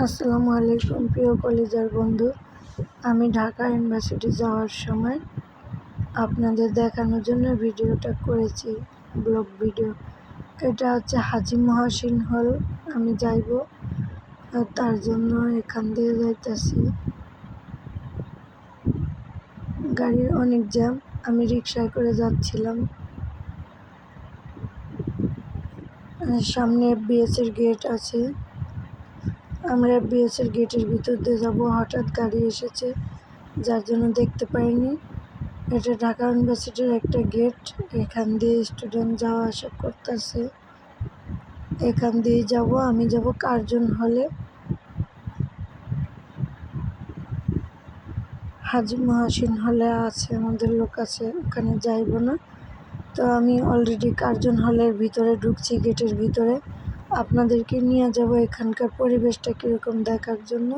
আসসালামু আলাইকুম প্রিয় কলেজের বন্ধু। আমি ঢাকা ইউনিভার্সিটি যাওয়ার সময় আপনাদের দেখানোর জন্য ভিডিওটা করেছি, ব্লগ ভিডিও। এটা হচ্ছে হাজী মহসিন হল। আমি যাইব, তার জন্য এখান দিয়ে যাইতেছি। গাড়ির অনেক জ্যাম, আমি রিক্সায় করে যাচ্ছিলাম। সামনে FBS এর গেট আছে, আমরা FBS এর গেটের ভিতর দিয়ে যাব। হঠাৎ গাড়ি এসেছে, যার জন্য দেখতে পাইনি। এটা ঢাকা ইউনিভার্সিটির একটা গেট, এখান দিয়ে স্টুডেন্ট যাওয়া আসা করতেছে। এখান দিয়ে যাব, আমি যাব কার্জন হলে। হাজী মহসিন হলে আছে, আমাদের লোক আছে, ওখানে যাইব না। তো আমি অলরেডি কার্জন হলের ভিতরে ঢুকছি, গেটের ভিতরে। আপনাদেরকে নিয়ে যাব এখানকার পরিবেশটা কীরকম দেখার জন্য।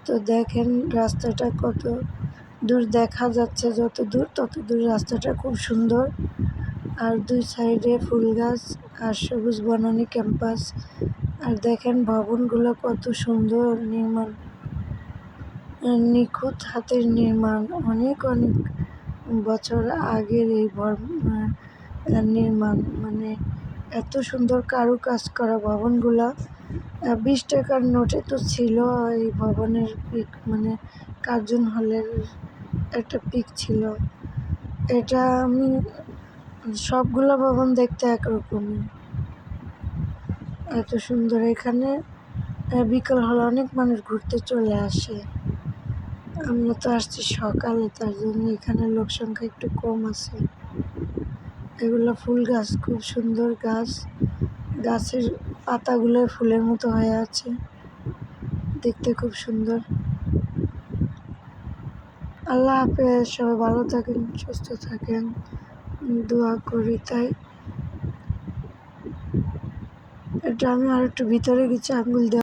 তো দেখেন রাস্তাটা কত দূর দেখা যাচ্ছে, যত দূর তত দূর রাস্তাটা খুব সুন্দর। আর দুই সাইডে ফুল গাছ আর সবুজ বনানী ক্যাম্পাস। আর দেখেন ভবনগুলো কত সুন্দর নির্মাণ, নিখুঁত হাতের নির্মাণ। অনেক অনেক বছর আগের এই নির্মাণ, মানে এত সুন্দর কারুকাজ করা ভবনগুলা। 20 টাকার নোটে তো ছিল এই ভবনের পিক, মানে কার্জন হলের একটা পিক ছিল। এটা আমি সবগুলো ভবন দেখতে একরকমই, এত সুন্দর। এখানে বিকাল হলে অনেক মানুষ ঘুরতে চলে আসে। আমরা তো আসছি সকালে, তার জন্য এখানে লোক সংখ্যা একটু কম আছে। এগুলো ফুল গাছ, খুব সুন্দর গাছ। গাছের পাতাগুলো ফুলের মতো হয়ে আছে, দেখতে খুব সুন্দর। আল্লাহ হাফেজ, সবাই ভালো থাকেন, সুস্থ থাকেন, দোয়া করি তাই। এটা আমি আর একটু ভিতরে গেছি, আঙ্গুল দিয়ে